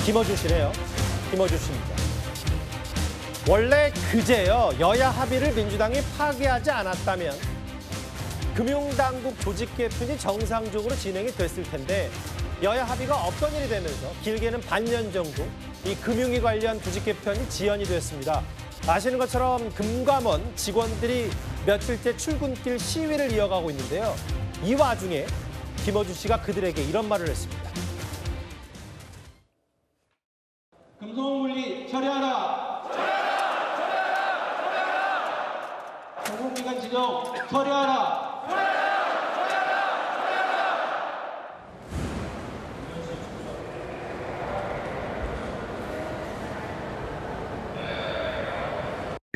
김어준 씨네요. 김어준 씨입니다. 원래 그제요, 여야 합의를 민주당이 파기하지 않았다면 금융당국 조직 개편이 정상적으로 진행이 됐을 텐데 여야 합의가 없던 일이 되면서 길게는 반년 정도 이 금융위 관련 조직 개편이 지연이 됐습니다. 아시는 것처럼 금감원 직원들이 며칠째 출근길 시위를 이어가고 있는데요. 이 와중에 김어준 씨가 그들에게 이런 말을 했습니다. 금속물리 처리하라. 공공기관 지정 처리하라.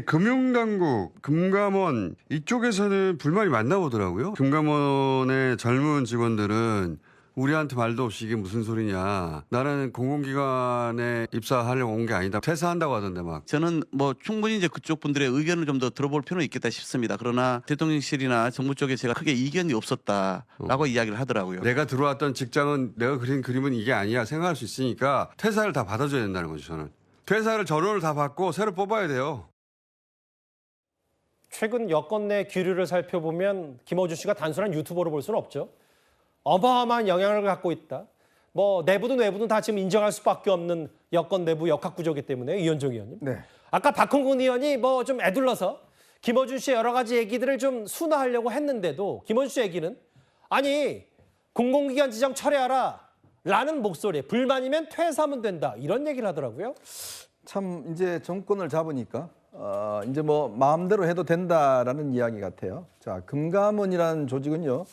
금융당국, 금감원 이쪽에서는 불만이 많나 보더라고요. 금감원의 젊은 직원들은 우리한테 말도 없이 이게 무슨 소리냐. 나는 공공기관에 입사하려고 온 게 아니다. 퇴사한다고 하던데 막. 저는 뭐 충분히 이제 그쪽 분들의 의견을 좀 더 들어볼 필요는 있겠다 싶습니다. 그러나 대통령실이나 정부 쪽에 제가 크게 이견이 없었다라고 이야기를 하더라고요. 내가 들어왔던 직장은 내가 그린 그림은 이게 아니야 생각할 수 있으니까 퇴사를 다 받아줘야 된다는 거죠. 저는. 퇴사를 전원을 다 받고 새로 뽑아야 돼요. 최근 여권 내 기류를 살펴보면 김어준 씨가 단순한 유튜버로 볼 수는 없죠. 어마어마한 영향을 갖고 있다. 뭐 내부든 외부든 다 지금 인정할 수밖에 없는 여권 내부 역학구조기 때문에 이현정 의원님. 네. 아까 박홍근 의원이 뭐 좀 애둘러서 김어준 씨의 여러 가지 얘기들을 좀 순화하려고 했는데도 김어준 씨 얘기는 아니 공공기관 지정 철회하라 라는 목소리에 불만이면 퇴사하면 된다 이런 얘기를 하더라고요. 참 이제 정권을 잡으니까 이제 뭐 마음대로 해도 된다라는 이야기 같아요. 자, 금감원이라는 조직은요.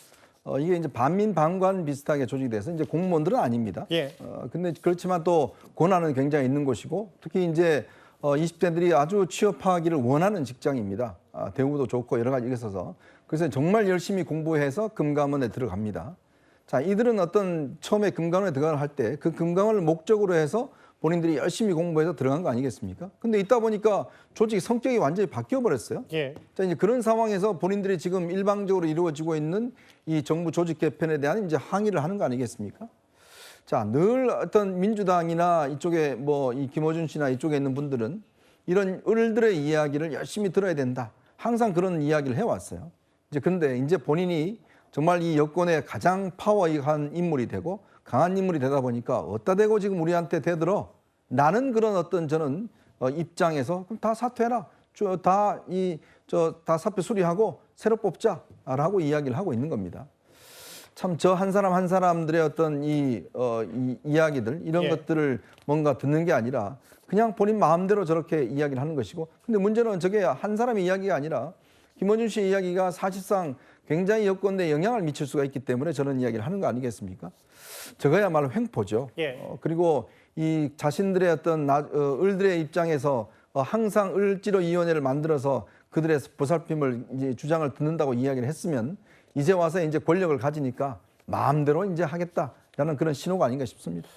이게 이제 반민반관 비슷하게 조직이 돼서 이제 공무원들은 아닙니다. 예. 근데 그렇지만 또 권한은 굉장히 있는 곳이고 특히 이제 20대들이 아주 취업하기를 원하는 직장입니다. 대우도 좋고 여러 가지 있어서 그래서 정말 열심히 공부해서 금감원에 들어갑니다. 자, 이들은 어떤 처음에 금감원에 들어갈 때 그 금감원을 목적으로 해서 본인들이 열심히 공부해서 들어간 거 아니겠습니까? 근데 있다 보니까 조직 성격이 완전히 바뀌어 버렸어요. 예. 자, 이제 그런 상황에서 본인들이 지금 일방적으로 이루어지고 있는 이 정부 조직 개편에 대한 이제 항의를 하는 거 아니겠습니까? 자, 늘 어떤 민주당이나 이쪽에 뭐 이 김어준 씨나 이쪽에 있는 분들은 이런 을들의 이야기를 열심히 들어야 된다. 항상 그런 이야기를 해왔어요. 이제 그런데 이제 본인이 정말 이 여권의 가장 파워한 인물이 되고 강한 인물이 되다 보니까 어디다 대고 지금 우리한테 대들어 나는 그런 어떤 저는 입장에서 그럼 다 사퇴해라. 다 사표 수리하고 새로 뽑자라고 이야기를 하고 있는 겁니다. 참 저 한 사람 한 사람들의 어떤 이 이야기들 이런 예. 것들을 뭔가 듣는 게 아니라 그냥 본인 마음대로 저렇게 이야기를 하는 것이고 근데 문제는 저게 한 사람의 이야기가 아니라 김어준 씨의 이야기가 사실상 굉장히 여권 내에 영향을 미칠 수가 있기 때문에 저런 이야기를 하는 거 아니겠습니까? 저거야말로 횡포죠. 예. 그리고 이 자신들의 어떤 을들의 입장에서 항상 을지로위원회를 만들어서 그들의 보살핌을 이제 주장을 듣는다고 이야기를 했으면 이제 와서 이제 권력을 가지니까 마음대로 이제 하겠다라는 그런 신호가 아닌가 싶습니다.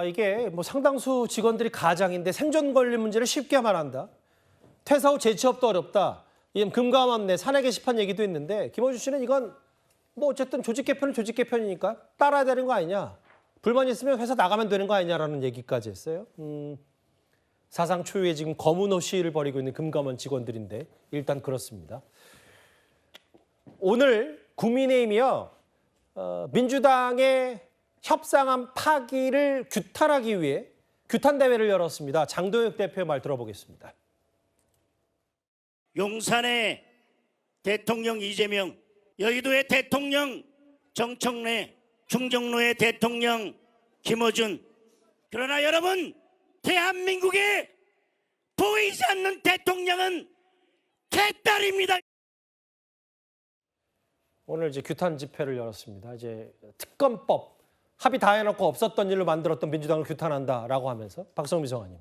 이게 뭐 상당수 직원들이 가장인데 생존 권리 문제를 쉽게 말한다. 퇴사 후 재취업도 어렵다. 이 금감원 내 사내 게시판 얘기도 있는데 김어준 씨는 이건 뭐 어쨌든 조직 개편은 조직 개편이니까 따라야 되는 거 아니냐. 불만 있으면 회사 나가면 되는 거 아니냐라는 얘기까지 했어요. 사상 초유의 지금 검은호 시위를 벌이고 있는 금감원 직원들인데 일단 그렇습니다. 오늘 국민의힘이요. 민주당의 협상안 파기를 규탄하기 위해 규탄 대회를 열었습니다. 장도혁 대표의 말 들어보겠습니다. 용산의 대통령 이재명, 여의도의 대통령 정청래, 충정로의 대통령 김어준. 그러나 여러분, 대한민국에 보이지 않는 대통령은 개딸입니다. 오늘 이제 규탄 집회를 열었습니다. 이제 특검법 합의 다 해놓고 없었던 일로 만들었던 민주당을 규탄한다라고 하면서 박성미 성아님.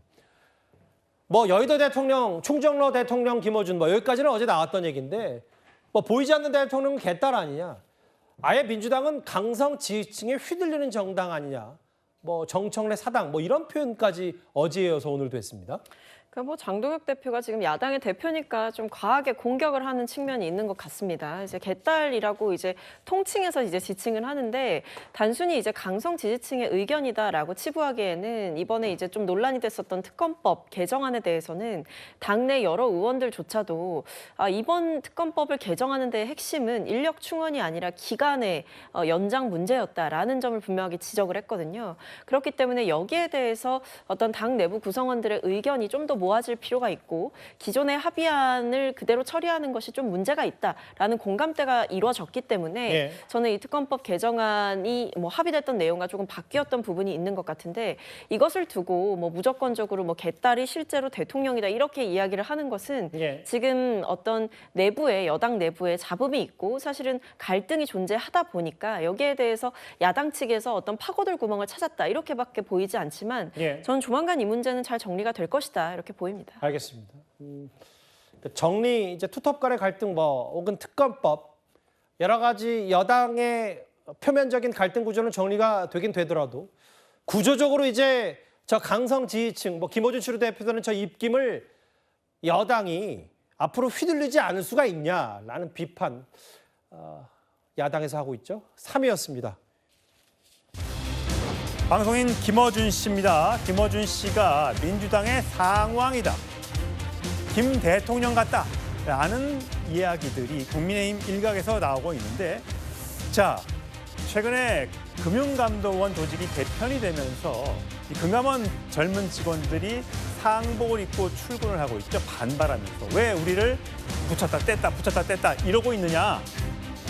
뭐 여의도 대통령, 충정로 대통령 김어준 뭐 여기까지는 어제 나왔던 얘기인데 뭐 보이지 않는 대통령은 개딸 아니냐. 아예 민주당은 강성 지지층에 휘둘리는 정당 아니냐. 뭐 정청래 사당 뭐 이런 표현까지 어제 이어서 오늘도 했습니다. 그러니까 뭐 장동혁 대표가 지금 야당의 대표니까 좀 과하게 공격을 하는 측면이 있는 것 같습니다. 이제 개딸이라고 이제 통칭해서 이제 지칭을 하는데 단순히 이제 강성 지지층의 의견이다라고 치부하기에는 이번에 이제 좀 논란이 됐었던 특검법 개정안에 대해서는 당내 여러 의원들조차도 이번 특검법을 개정하는 데의 핵심은 인력 충원이 아니라 기간의 연장 문제였다라는 점을 분명하게 지적을 했거든요. 그렇기 때문에 여기에 대해서 어떤 당 내부 구성원들의 의견이 좀 더 모아질 필요가 있고 기존의 합의안을 그대로 처리하는 것이 좀 문제가 있다라는 공감대가 이루어졌기 때문에 예. 저는 이 특검법 개정안이 뭐 합의됐던 내용과 조금 바뀌었던 부분이 있는 것 같은데 이것을 두고 뭐 무조건적으로 뭐 개딸이 실제로 대통령이다 이렇게 이야기를 하는 것은 예. 지금 어떤 내부에 여당 내부에 잡음이 있고 사실은 갈등이 존재하다 보니까 여기에 대해서 야당 측에서 어떤 파고들 구멍을 찾았다 이렇게밖에 보이지 않지만 예. 저는 조만간 이 문제는 잘 정리가 될 것이다 이렇게 보입니다. 알겠습니다. 정리 이제 투톱 간의 갈등 뭐 혹은 특검법 여러 가지 여당의 표면적인 갈등 구조는 정리가 되긴 되더라도 구조적으로 이제 저 강성 지지층 뭐 김어준 씨로 대표되는 저 입김을 여당이 앞으로 휘둘리지 않을 수가 있냐라는 비판 야당에서 하고 있죠. 3위였습니다. 방송인 김어준 씨입니다. 김어준 씨가 민주당의 상왕이다. 김 대통령 같다. 라는 이야기들이 국민의힘 일각에서 나오고 있는데 자, 최근에 금융감독원 조직이 개편이 되면서 이 금감원 젊은 직원들이 상복을 입고 출근을 하고 있죠. 반발하면서. 왜 우리를 붙였다 뗐다 이러고 있느냐.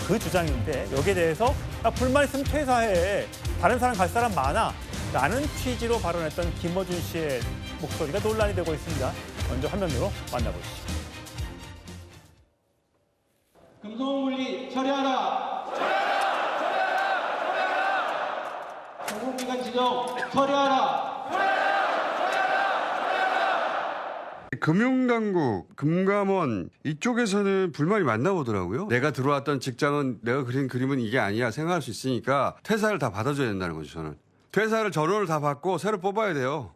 그 주장인데 여기에 대해서 불만 있으면 퇴사해. 다른 사람 갈 사람 많아. 라는 취지로 발언했던 김어준 씨의 목소리가 논란이 되고 있습니다. 먼저 화면으로 만나보시죠. 금속물리 처리하라. 공공기관 지정 처리하라. 금융당국, 금감원 이쪽에서는 불만이 많나 보더라고요. 내가 들어왔던 직장은 내가 그린 그림은 이게 아니야 생각할 수 있으니까 퇴사를 다 받아줘야 된다는 거죠. 저는. 퇴사를 전원을 다 받고 새로 뽑아야 돼요.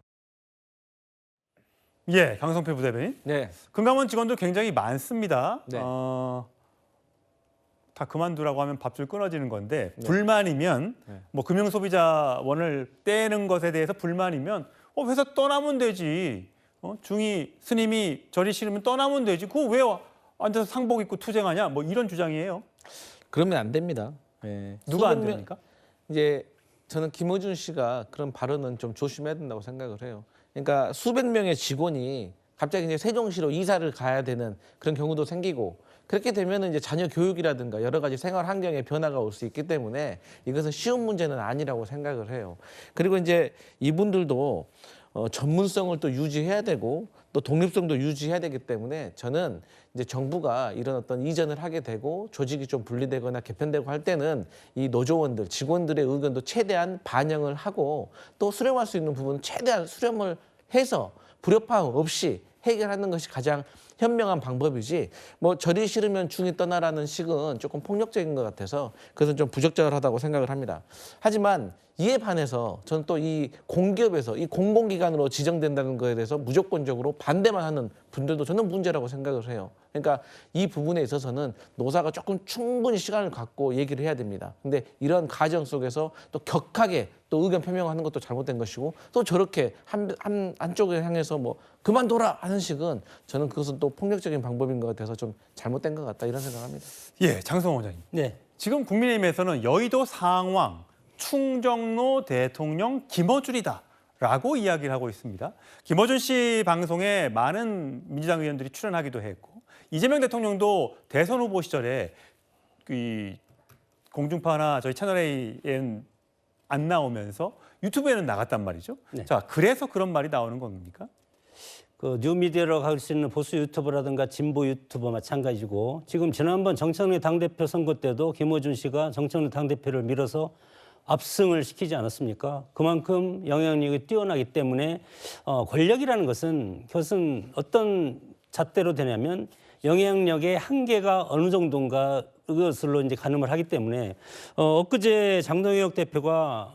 예, 강성필 부대변인. 네. 금감원 직원도 굉장히 많습니다. 네. 다 그만두라고 하면 밥줄 끊어지는 건데 네. 불만이면 네. 뭐 금융소비자원을 떼는 것에 대해서 불만이면 회사 떠나면 되지. 중위 스님이 절이 싫으면 떠나면 되지. 그거 왜 앉아서 상복 입고 투쟁하냐? 뭐 이런 주장이에요. 그러면 안 됩니다. 예. 누가 안 수백 명- 됩니까? 이제 저는 김어준 씨가 그런 발언은 좀 조심해야 된다고 생각을 해요. 그러니까 수백 명의 직원이 갑자기 이제 세종시로 이사를 가야 되는 그런 경우도 생기고 그렇게 되면 이제 자녀 교육이라든가 여러 가지 생활 환경에 변화가 올 수 있기 때문에 이것은 쉬운 문제는 아니라고 생각을 해요. 그리고 이제 이분들도 전문성을 또 유지해야 되고 또 독립성도 유지해야 되기 때문에 저는 이제 정부가 이런 어떤 이전을 하게 되고 조직이 좀 분리되거나 개편되고 할 때는 이 노조원들, 직원들의 의견도 최대한 반영을 하고 또 수렴할 수 있는 부분은 최대한 수렴을 해서 불협화음 없이 해결하는 것이 가장 현명한 방법이지 뭐 절이 싫으면 중이 떠나라는 식은 조금 폭력적인 것 같아서 그것은 좀 부적절하다고 생각을 합니다. 하지만 이에 반해서 저는 또 이 공기업에서 이 공공기관으로 지정된다는 거에 대해서 무조건적으로 반대만 하는 분들도 저는 문제라고 생각을 해요. 그러니까 이 부분에 있어서는 노사가 조금 충분히 시간을 갖고 얘기를 해야 됩니다. 근데 이런 과정 속에서 또 격하게 또 의견 표명하는 것도 잘못된 것이고 또 저렇게 한쪽을 향해서 뭐 그만둬라 하는 식은 저는 그것은 또 폭력적인 방법인 것 같아서 좀 잘못된 것 같다 이런 생각합니다. 예, 장성호 원장님. 네. 지금 국민의힘에서는 여의도 상황 충정로 대통령 김어준이다라고 이야기를 하고 있습니다. 김어준 씨 방송에 많은 민주당 의원들이 출연하기도 했고 이재명 대통령도 대선 후보 시절에 이 공중파나 저희 채널A에는 안 나오면서 유튜브에는 나갔단 말이죠. 네. 자, 그래서 그런 말이 나오는 겁니까? 그 뉴미디어라고 할 수 있는 보수 유튜버라든가 진보 유튜버 마찬가지고 지금 지난번 정청래 당대표 선거 때도 김어준 씨가 정청래 당대표를 밀어서 압승을 시키지 않았습니까? 그만큼 영향력이 뛰어나기 때문에 권력이라는 것은 그것은 어떤 잣대로 되냐면 영향력의 한계가 어느 정도인가 그것으로 이제 가늠을 하기 때문에 엊그제 장동혁 대표가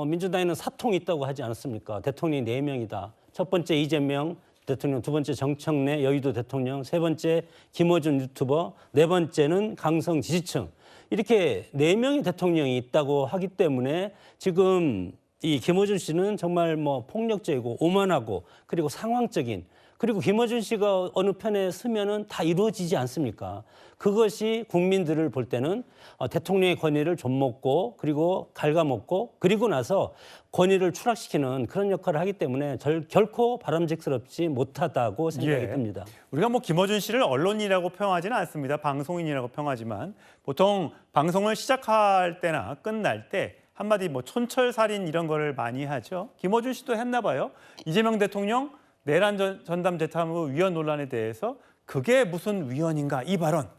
민주당에는 사통이 있다고 하지 않았습니까? 대통령이 4명이다. 첫 번째 이재명, 대통령, 두 번째 정청래 여의도 대통령, 세 번째 김어준 유튜버, 네 번째는 강성 지지층. 이렇게 4명의 대통령이 있다고 하기 때문에 지금 이 김어준 씨는 정말 뭐 폭력적이고 오만하고 그리고 상황적인, 그리고 김어준 씨가 어느 편에 서면은 다 이루어지지 않습니까? 그것이 국민들을 볼 때는 대통령의 권위를 좀먹고 그리고 갉아먹고 그리고 나서 권위를 추락시키는 그런 역할을 하기 때문에 결코 바람직스럽지 못하다고 생각이 듭니다. 우리가 뭐 김어준 씨를 언론인이라고 평하지는 않습니다. 방송인이라고 평하지만 보통 방송을 시작할 때나 끝날 때 한마디 뭐 촌철살인 이런 거를 많이 하죠. 김어준 씨도 했나 봐요. 이재명 대통령 내란 전담 재탐구 위원 논란에 대해서 그게 무슨 위원인가 이 발언.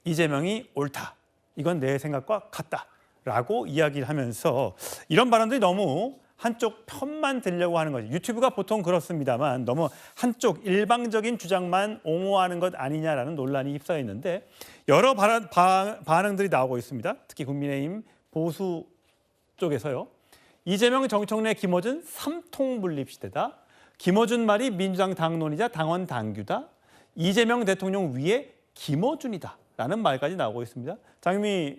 이재명이 옳다. 이건 내 생각과 같다라고 이야기를 하면서 이런 발언들이 너무 한쪽 편만 들려고 하는 거죠. 유튜브가 보통 그렇습니다만 너무 한쪽 일방적인 주장만 옹호하는 것 아니냐라는 논란이 휩싸여 있는데 여러 반응들이 나오고 있습니다. 특히 국민의힘 보수 쪽에서요. 이재명, 정청래, 김어준 삼통분립 시대다. 김어준 말이 민주당 당론이자 당원 당규다. 이재명 대통령 위에 김어준이다. 라는 말까지 나오고 있습니다. 장유미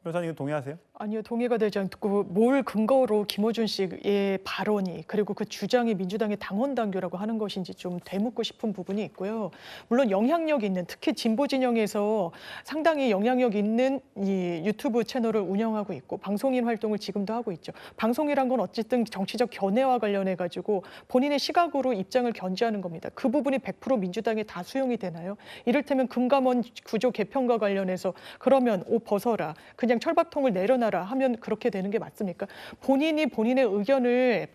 변호사님 동의하세요? 아니요, 동의가 되지 않고 뭘 근거로 김어준 씨의 발언이 그리고 그 주장이 민주당의 당원 당규라고 하는 것인지 좀 되묻고 싶은 부분이 있고요. 물론 영향력 있는, 특히 진보 진영에서 상당히 영향력 있는 이 유튜브 채널을 운영하고 있고 방송인 활동을 지금도 하고 있죠. 방송이란 건 어쨌든 정치적 견해와 관련해 가지고 본인의 시각으로 입장을 견지하는 겁니다. 그 부분이 100% 민주당에 다 수용이 되나요? 이를테면 금감원 구조 개편과 관련해서 그러면 옷 벗어라, 그냥 철밥통을 내려놔라 하면 그렇게 되는 게 맞습니까? 본인이 본인의 의견을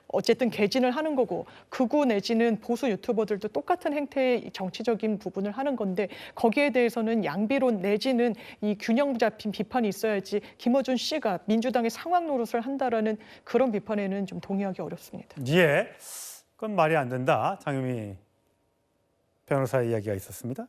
어쨌든 개진을 하는 거고 극우 내지는 보수 유튜버들도 똑같은 행태의 정치적인 부분을 하는 건데 거기에 대해서는 양비론 내지는 이 균형 잡힌 비판이 있어야지 김어준 씨가 민주당의 상황 노릇을 한다라는 그런 비판에는 좀 동의하기 어렵습니다. 예, 그건 말이 안 된다. 장유미 변호사의 이야기가 있었습니다.